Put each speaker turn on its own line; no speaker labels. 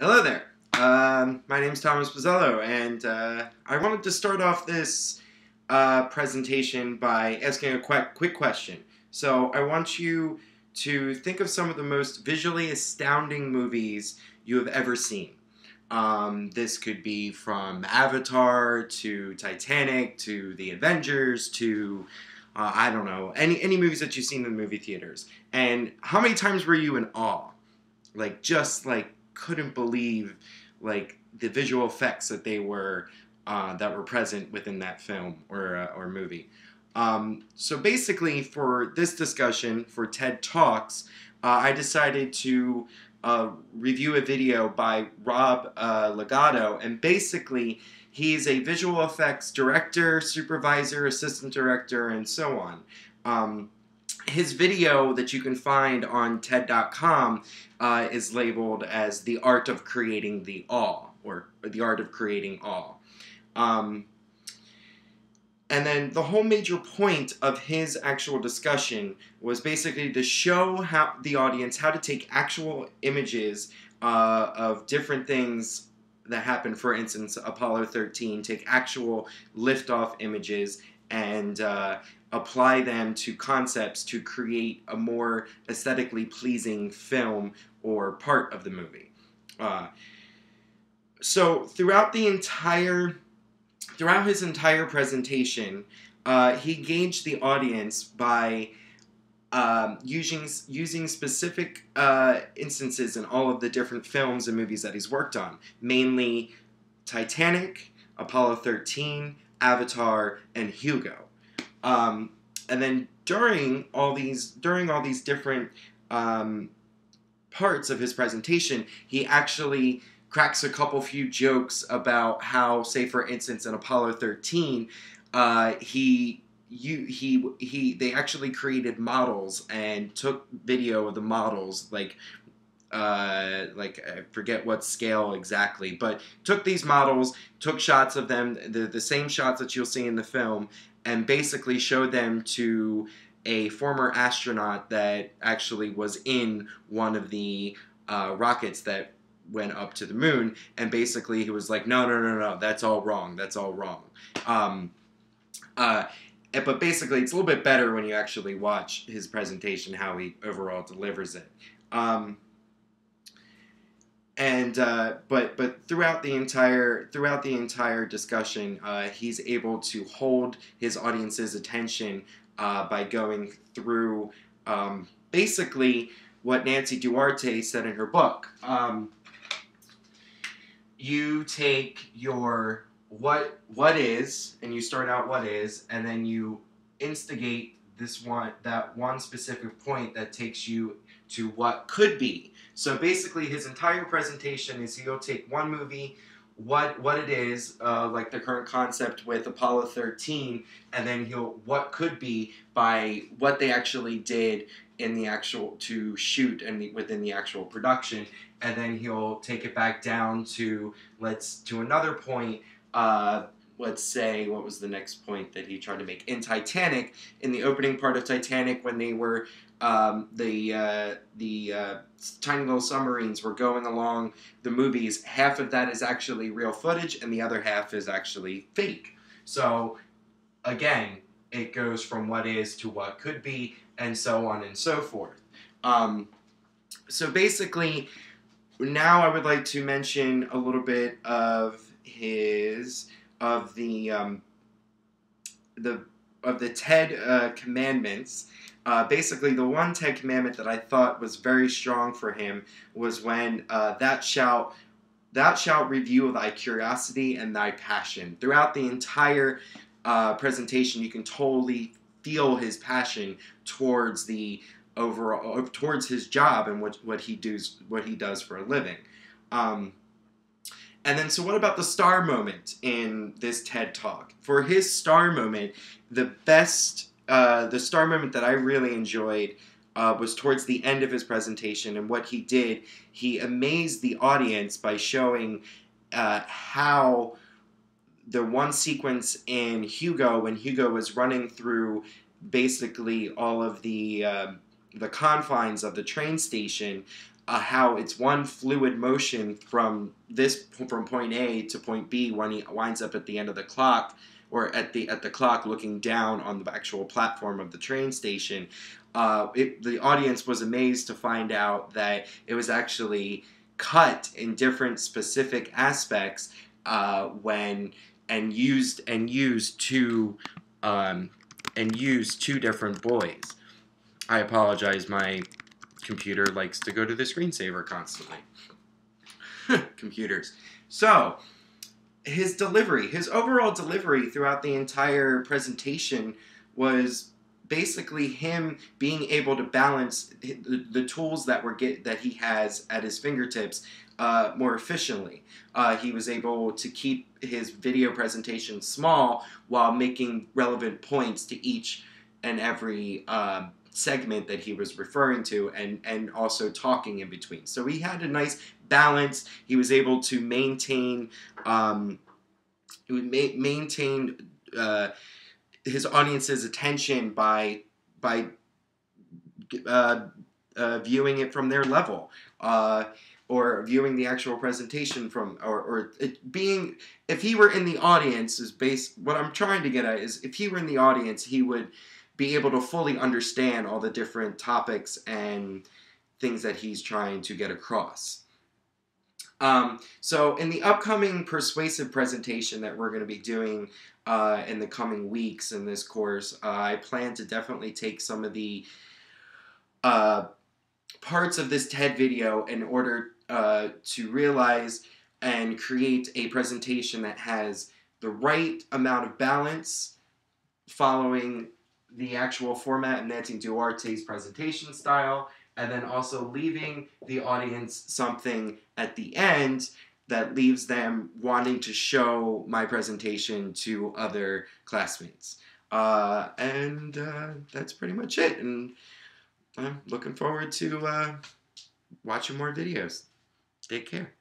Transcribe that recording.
Hello there. My name's Thomas Pizzello, and I wanted to start off this presentation by asking a quick question. So I want you to think of some of the most visually astounding movies you have ever seen. This could be from Avatar to Titanic to The Avengers to I don't know, any movies that you've seen in the movie theaters. And how many times were you in awe? Just couldn't believe the visual effects that were present within that film or movie. So basically, for this discussion for TED Talks, I decided to review a video by Rob Legato, and basically he's a visual effects director, supervisor, assistant director, and so on. His video that you can find on TED.com is labeled as The Art of Creating the Awe, or The Art of Creating Awe. And then the whole major point of his actual discussion was basically to show the audience how to take actual images of different things that happened. For instance, Apollo 13, take actual liftoff images and apply them to concepts to create a more aesthetically pleasing film or part of the movie. So throughout his entire presentation, he gauged the audience by using specific instances in all of the different films and movies that he's worked on, mainly Titanic, Apollo 13, Avatar, and Hugo. And then during all these different parts of his presentation, he actually cracks a few jokes about how, say for instance, in Apollo 13, they actually created models and took video of the models, I forget what scale exactly, but took these models, took shots of them, the same shots that you'll see in the film, and basically showed them to a former astronaut that actually was in one of the rockets that went up to the moon, and basically he was like, no, that's all wrong. But basically it's a little bit better when you actually watch his presentation, how he overall delivers it. But throughout the entire discussion, he's able to hold his audience's attention by going through basically what Nancy Duarte said in her book. You take your what is, and you start out what is, and then you instigate that one specific point that takes you to what could be. So basically his entire presentation is he'll take one movie, what it is, like the current concept with Apollo 13, and then what could be by what they actually did in the actual to shoot and within the actual production, and then he'll take it back down to another point. Let's say, what was the next point that he tried to make? In Titanic, in the opening part of Titanic, when they were, the tiny little submarines were going along the movies, half of that is actually real footage, and the other half is actually fake. So, again, it goes from what is to what could be, and so on and so forth. So basically, now I would like to mention a little bit of the TED commandments. Basically, the one TED commandment that I thought was very strong for him was when thou shalt reveal thy curiosity and thy passion. Throughout the entire presentation, you can totally feel his passion towards towards his job and what he does for a living. And then, so what about the star moment in this TED Talk? For his star moment, the star moment that I really enjoyed was towards the end of his presentation. And what he did, he amazed the audience by showing how the one sequence in Hugo, when Hugo was running through basically all of the confines of the train station, how it's one fluid motion from point A to point B when he winds up at the end of the clock, or at the clock looking down on the actual platform of the train station. The audience was amazed to find out that it was actually cut in different specific aspects when and used two different boys. I apologize, my computer likes to go to the screensaver constantly. Computers. So, his overall delivery throughout the entire presentation was basically him being able to balance the tools that he has at his fingertips more efficiently. He was able to keep his video presentation small while making relevant points to each and every segment that he was referring to, and also talking in between. So he had a nice balance. He was able to maintain his audience's attention by viewing it from their level, or viewing the actual presentation from, or it being, if he were in the audience, what I'm trying to get at is, if he were in the audience, he would be able to fully understand all the different topics and things that he's trying to get across. So in the upcoming persuasive presentation that we're going to be doing in the coming weeks in this course, I plan to definitely take some of the parts of this TED video in order to realize and create a presentation that has the right amount of balance, following the actual format of Nancy Duarte's presentation style, and then also leaving the audience something at the end that leaves them wanting to show my presentation to other classmates. And that's pretty much it. And I'm looking forward to watching more videos. Take care.